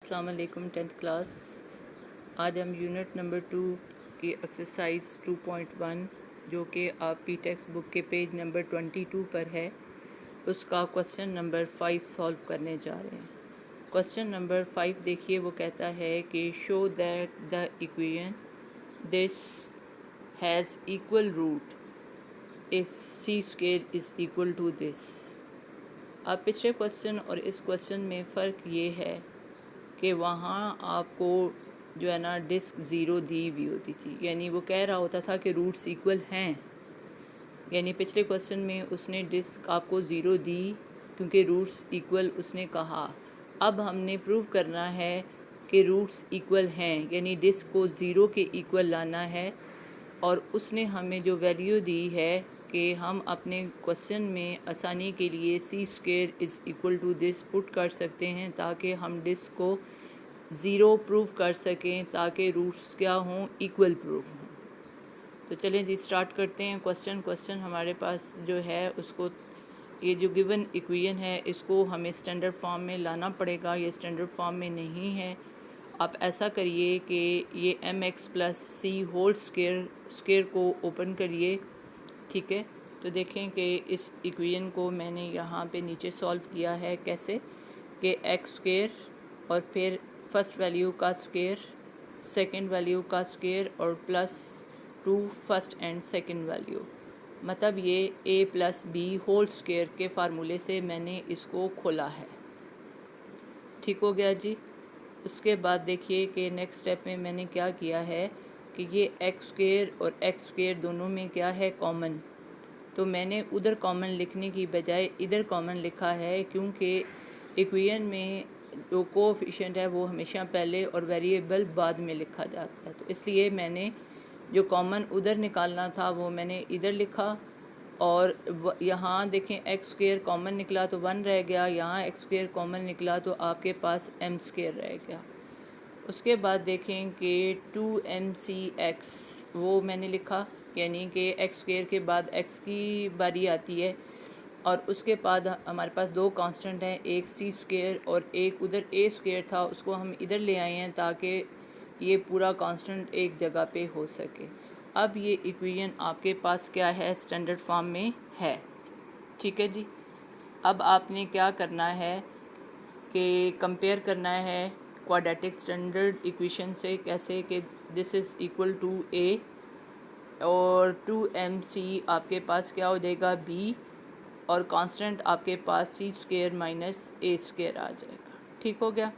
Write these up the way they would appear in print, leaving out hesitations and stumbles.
अस्सलाम वालेकुम 10th class. आज हम यूनिट नंबर 2 की एक्सरसाइज 2.1 जो कि आपकी टेक्स्ट बुक के पेज नंबर 22 पर है, उसका क्वेश्चन नंबर 5 सॉल्व करने जा रहे हैं। क्वेश्चन नंबर 5 देखिए, वो कहता है कि show that the equation this has equal root if c square is equal to this. अब पिछले क्वेश्चन और इस क्वेश्चन में फ़र्क ये है कि वहाँ आपको जो है ना डिस्क ज़ीरो दी हुई होती थी, यानी वो कह रहा होता था कि रूट्स इक्वल हैं। यानी पिछले क्वेश्चन में उसने डिस्क आपको ज़ीरो दी क्योंकि रूट्स इक्वल उसने कहा। अब हमने प्रूव करना है कि रूट्स इक्वल हैं, यानी डिस्क को ज़ीरो के इक्वल लाना है। और उसने हमें जो वैल्यू दी है कि हम अपने क्वेश्चन में आसानी के लिए C square is equal to this put कर सकते हैं ताकि हम डिस्क को ज़ीरो प्रूव कर सकें, ताकि रूट्स क्या हों, इक्वल प्रूव हों। तो चलें जी स्टार्ट करते हैं। क्वेश्चन हमारे पास जो है उसको, ये जो गिवन इक्वेशन है इसको हमें स्टैंडर्ड फॉर्म में लाना पड़ेगा। ये स्टैंडर्ड फॉर्म में नहीं है। आप ऐसा करिए कि ये mx प्लस सी होल स्क्वायर को ओपन करिए, ठीक है। तो देखें कि इस इक्वेशन को मैंने यहाँ पे नीचे सॉल्व किया है कैसे, कि एक्स स्क्वायर और फिर फर्स्ट वैल्यू का स्क्वायर, सेकंड वैल्यू का स्क्वायर और plus 2 first and second value, मतलब ये a plus b whole square के फार्मूले से मैंने इसको खोला है। ठीक हो गया जी। उसके बाद देखिए कि नेक्स्ट स्टेप में मैंने क्या किया है कि ये एक्स स्क्वायर और एक्स स्क्वायर दोनों में क्या है, कॉमन। तो मैंने उधर कॉमन लिखने की बजाय इधर कॉमन लिखा है, क्योंकि इक्वेशन में जो कोएफिशिएंट है वो हमेशा पहले और वेरिएबल बाद में लिखा जाता है। तो इसलिए मैंने जो कॉमन उधर निकालना था वो मैंने इधर लिखा। और यहाँ देखें एक्स स्क्वायर कॉमन निकला तो 1 रह गया, यहाँ एक्स स्क्वायर कॉमन निकला तो आपके पास एम स्क्वायर रह गया। उसके बाद देखें कि 2mcx वो मैंने लिखा, यानी कि एक्स स्क्वायर के बाद एक्स की बारी आती है। और उसके बाद हमारे पास दो कांस्टेंट हैं, एक सी स्क्वायर और एक उधर ए स्क्वायर था, उसको हम इधर ले आए हैं ताकि ये पूरा कांस्टेंट एक जगह पे हो सके। अब ये इक्वेशन आपके पास क्या है, स्टैंडर्ड फॉर्म में है, ठीक है जी। अब आपने क्या करना है कि कंपेयर करना है क्वाड्रेटिक स्टैंडर्ड इक्वेशन से, कैसे कि दिस इज़ इक्वल टू ए और 2mc आपके पास क्या हो जाएगा, b, और कांस्टेंट आपके पास सी स्क्वायर माइनस ए स्क्वायर आ जाएगा। ठीक हो गया।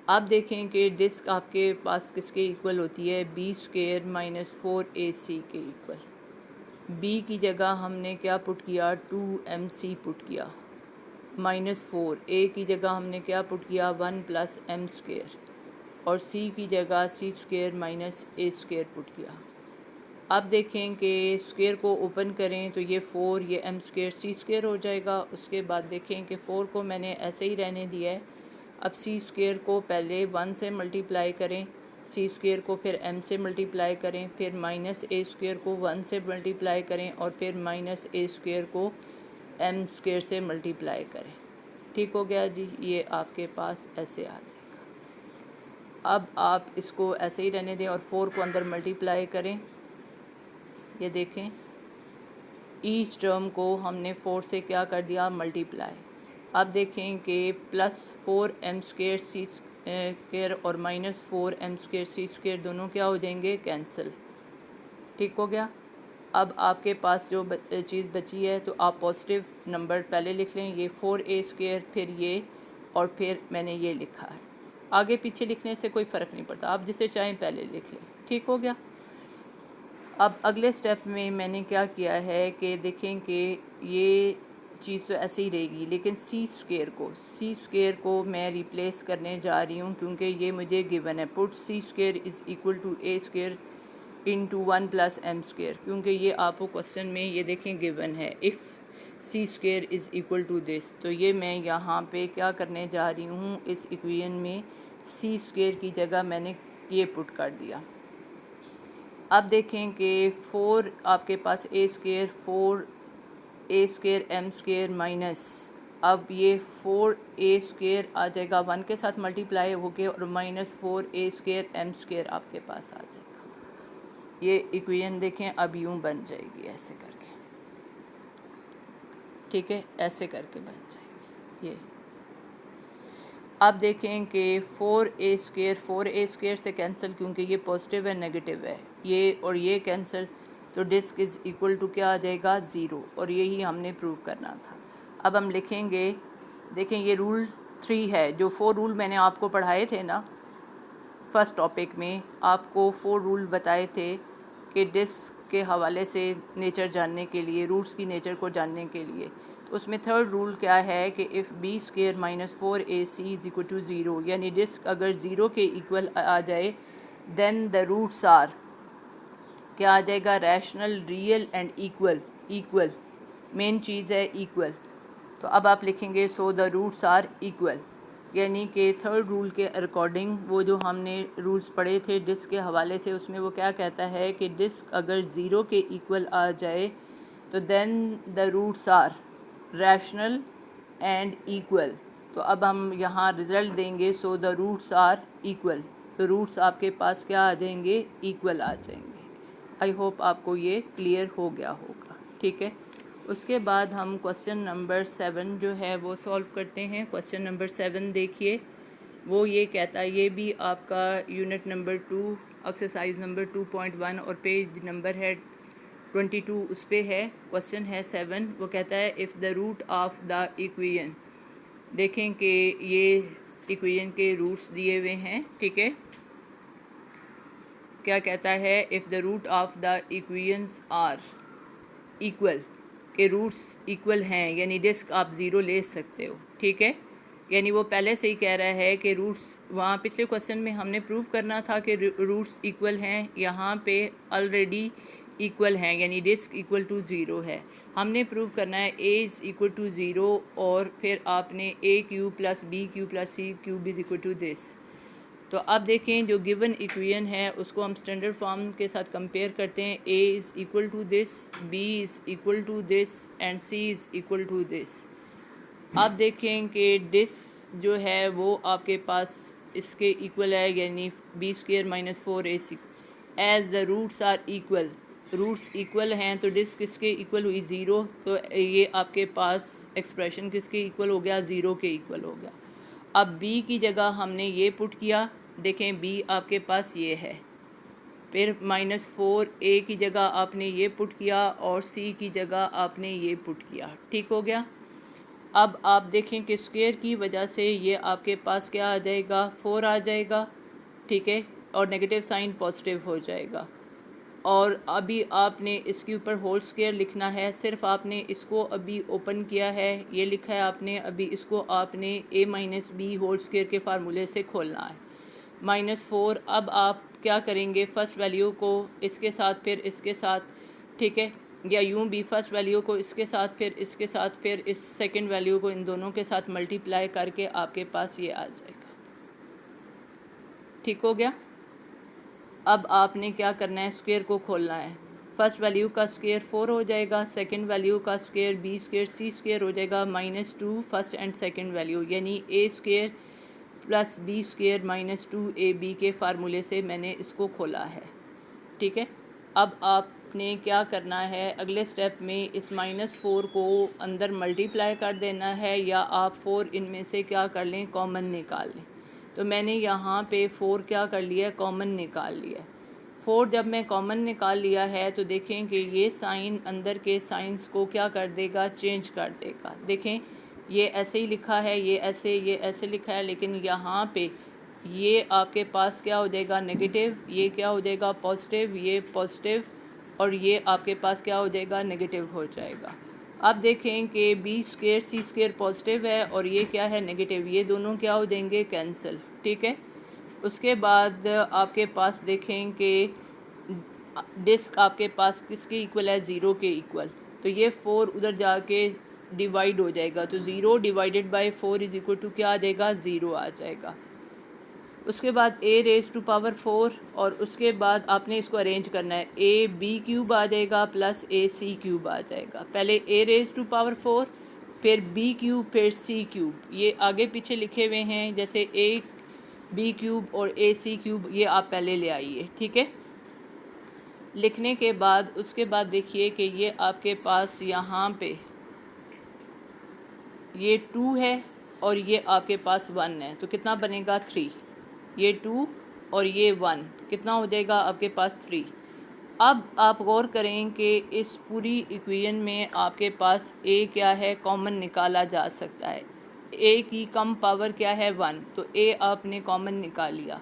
अब देखें कि डिस्क आपके पास किसके इक्वल होती है, बी स्क्वायर माइनस 4ac के इक्वल। b की जगह हमने क्या पुट किया, 2mc पुट किया माइनस 4। ए की जगह हमने क्या पुट किया, 1 प्लस एम स्क्वायर। और सी की जगह सी स्क्वायर माइनस ए स्क्वायर पुट किया। अब देखें कि स्क्वायर को ओपन करें तो ये 4, ये एम स्क्वायर सी स्क्वायर हो जाएगा। उसके बाद देखें कि 4 को मैंने ऐसे ही रहने दिया है। अब सी स्क्वायर को पहले 1 से मल्टीप्लाई करें, सी स्क्वायर को फिर एम से मल्टीप्लाई करें, फिर माइनस ए स्क्वायर को 1 से मल्टीप्लाई करें और फिर माइनस ए स्क्वायर को एम स्क्वायर से मल्टीप्लाई करें। ठीक हो गया जी, ये आपके पास ऐसे आ जाएगा। अब आप इसको ऐसे ही रहने दें और 4 को अंदर मल्टीप्लाई करें। ये देखें, ईच टर्म को हमने 4 से क्या कर दिया, मल्टीप्लाई। अब देखें कि प्लस 4m स्क्वायर सी स्क्वायर और माइनस 4m स्क्वायर सी स्क्वायर दोनों क्या हो जाएंगे, कैंसिल। ठीक हो गया। अब आपके पास जो चीज़ बची है तो आप पॉजिटिव नंबर पहले लिख लें, ये 4a स्क्वायर, फिर ये, और फिर मैंने ये लिखा है। आगे पीछे लिखने से कोई फ़र्क नहीं पड़ता, आप जिसे चाहें पहले लिख लें। ठीक हो गया। अब अगले स्टेप में मैंने क्या किया है कि देखें कि ये चीज़ तो ऐसे ही रहेगी, लेकिन सी स्क्वायर को मैं रिप्लेस करने जा रही हूँ, क्योंकि ये मुझे गिवन है। Put c square is equal to a square into 1 plus m square, क्योंकि ये आपको क्वेश्चन में ये देखें गिवन है, if c square is equal to this. तो ये मैं यहाँ पे क्या करने जा रही हूँ, इस इक्वेशन में सी स्क्वायर की जगह मैंने ये पुट कर दिया। अब देखें कि 4 आपके पास ए स्क्वायर, 4 ए स्क्वायर एम स्क्वायर माइनस अब ये 4a² आ जाएगा 1 के साथ मल्टीप्लाई होके और -4a² आपके पास आ जाएगा। ये इक्वेशन देखें अब यूँ बन जाएगी ऐसे करके, ठीक है, ऐसे करके बन जाएगी। ये आप देखें कि 4a² से कैंसिल, क्योंकि ये पॉजिटिव है नेगेटिव है, ये और ये कैंसिल, तो डिस्क इज़ इक्वल टू क्या आ जाएगा 0, और यही हमने प्रूव करना था। अब हम लिखेंगे, देखें ये रूल 3 है, जो 4 रूल मैंने आपको पढ़ाए थे ना फर्स्ट टॉपिक में, आपको 4 रूल बताए थे कि डिस्क के हवाले से नेचर जानने के लिए, रूट्स की नेचर को जानने के लिए। तो उसमें थर्ड रूल क्या है कि if b² - 4ac is equal to 0, यानी डिस्क अगर 0 के इक्वल आ जाए देन द रूट्स आर क्या आ जाएगा, rational, real and equal main चीज़ है इक्वल। तो अब आप लिखेंगे so the roots are equal, यानी कि थर्ड रूल के अकॉर्डिंग वो जो हमने रूल्स पढ़े थे डिस्क के हवाले से, उसमें वो क्या कहता है कि डिस्क अगर 0 के इक्वल आ जाए तो then the roots are rational and equal. तो अब हम यहाँ रिज़ल्ट देंगे so the roots are equal, तो रूट्स आपके पास क्या आ जाएंगे, इक्वल आ जाएंगे। आई होप आपको ये क्लियर हो गया होगा, ठीक है। उसके बाद हम क्वेश्चन नंबर 7 जो है वो सॉल्व करते हैं। क्वेश्चन नंबर 7 देखिए, वो ये कहता है, ये भी आपका यूनिट नंबर 2 एक्सरसाइज नंबर 2.1 और पेज नंबर है 22 उस पे है। क्वेश्चन है 7, वो कहता है if the root of the equation, देखें कि ये इक्वेशन के रूट्स दिए हुए हैं, ठीक है। क्या कहता है, if the root of the equations are equal, के रूट्स इक्वल हैं, यानी डिस्क आप 0 ले सकते हो, ठीक है। यानी वो पहले से ही कह रहा है कि रूट्स, वहाँ पिछले क्वेश्चन में हमने प्रूव करना था कि रूट्स इक्वल हैं, यहाँ पे ऑलरेडी इक्वल हैं, यानी डिस्क इक्वल टू 0 है। हमने प्रूव करना है a इज़ इक्वल टू 0 और फिर आपने a³ + b³ + c³ is equal to this. तो अब देखें जो गिवन इक्वेशन है उसको हम स्टैंडर्ड फॉर्म के साथ कंपेयर करते हैं। a is equal to this, b is equal to this and c is equal to this. अब देखें कि डिस जो है वो आपके पास इसके इक्वल है, यानी b² - 4ac। As the roots are equal, roots equal हैं तो डिस किसके इक्वल हुई 0, तो ये आपके पास एक्सप्रेशन किसके इक्वल हो गया, 0 के इक्वल हो गया। अब b की जगह हमने ये पुट किया, देखें b आपके पास ये है, फिर -4a की जगह आपने ये पुट किया और c की जगह आपने ये पुट किया, ठीक हो गया। अब आप देखें कि स्क्वायर की वजह से ये आपके पास क्या आ जाएगा, 4 आ जाएगा, ठीक है, और नेगेटिव साइन पॉजिटिव हो जाएगा। और अभी आपने इसके ऊपर होल स्क्वायर लिखना है, सिर्फ आपने इसको अभी ओपन किया है, ये लिखा है आपने, अभी इसको आपने a - b होल स्क्वायर के फार्मूले से खोलना है, -4। अब आप क्या करेंगे, फ़र्स्ट वैल्यू को इसके साथ फिर इसके साथ, ठीक है, या यूँ भी फ़र्स्ट वैल्यू को इसके साथ फिर इसके साथ फिर इस सेकंड वैल्यू को इन दोनों के साथ मल्टीप्लाई करके आपके पास ये आ जाएगा, ठीक हो गया। अब आपने क्या करना है, स्क्वायर को खोलना है। फर्स्ट वैल्यू का स्क्वायर 4 हो जाएगा, सेकंड वैल्यू का स्क्वायर b² c² हो जाएगा -2 फर्स्ट एंड सेकंड वैल्यू, यानी a² + b² - 2ab के फार्मूले से मैंने इसको खोला है, ठीक है। अब आपने क्या करना है, अगले स्टेप में इस -4 को अंदर मल्टीप्लाई कर देना है, या आप 4 इनमें से क्या कर लें, कॉमन निकाल लें। तो मैंने यहाँ पे 4 क्या कर लिया है, कॉमन निकाल लिया। 4 जब मैं कॉमन निकाल लिया है तो देखें कि ये साइन अंदर के साइंस को क्या कर देगा, चेंज कर देगा। देखें ये ऐसे ही लिखा है, ये ऐसे लिखा है, लेकिन यहाँ पे ये आपके पास क्या हो जाएगा, नेगेटिव, ये क्या हो जाएगा, पॉजिटिव, ये पॉजिटिव, और ये आपके पास क्या हो जाएगा, नेगेटिव हो जाएगा। अब देखें कि b² c² पॉजिटिव है और ये क्या है, नेगेटिव, ये दोनों क्या हो जाएंगे, कैंसिल, ठीक है। उसके बाद आपके पास देखें कि डिस्क आपके पास किसके इक्वल है, 0 के इक्वल, तो ये 4 उधर जाके डिवाइड हो जाएगा, तो 0 divided by 4 is equal to क्या आ जाएगा, 0 आ जाएगा। उसके बाद a⁴ और उसके बाद आपने इसको अरेंज करना है, ab³ आ जाएगा + ac³ आ जाएगा। पहले a⁴ फिर बी क्यूब, फिर सी क्यूब, ये आगे पीछे लिखे हुए हैं, जैसे ए बी क्यूब और ए सी क्यूब, ये आप पहले ले आइए, ठीक है। लिखने के बाद उसके बाद देखिए कि ये आपके पास यहाँ पे ये 2 है और ये आपके पास 1 है, तो कितना बनेगा 3। ये 2 और ये 1 कितना हो जाएगा आपके पास 3। अब आप गौर करें कि इस पूरी इक्वेशन में आपके पास ए क्या है, कॉमन निकाला जा सकता है। ए की कम पावर क्या है 1, तो ए आपने कॉमन निकाल लिया।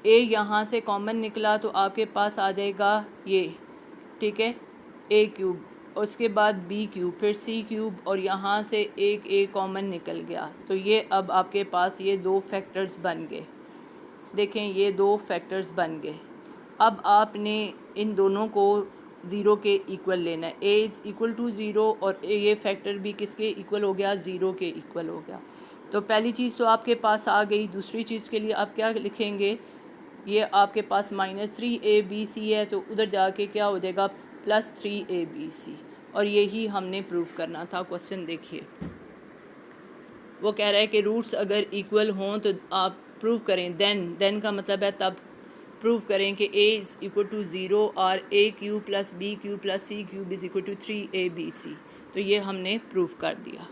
ए यहाँ से कॉमन निकला तो आपके पास आ जाएगा ये, ठीक है, ए क्यूब, उसके बाद बी क्यूब, फिर सी क्यूब, और यहाँ से एक ए कॉमन निकल गया। तो ये अब आपके पास ये 2 फैक्टर्स बन गए। देखें ये 2 फैक्टर्स बन गए। अब आपने इन दोनों को ज़ीरो के इक्वल लेना है। A is equal to zero और ये फैक्टर भी किसके इक्वल हो गया, ज़ीरो के इक्वल हो गया। तो पहली चीज़ तो आपके पास आ गई। दूसरी चीज़ के लिए आप क्या लिखेंगे, ये आपके पास -3abc है, तो उधर जाके क्या हो जाएगा +3abc, और यही हमने प्रूव करना था। क्वेश्चन देखिए, वो कह रहा है कि रूट्स अगर इक्वल हों तो आप प्रूव करें, देन का मतलब है तब प्रूव करें कि a इज़ इक्वल टू 0 और a cube plus b cube plus c cube is equal to 3abc। तो ये हमने प्रूव कर दिया।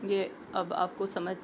ये अब आपको समझ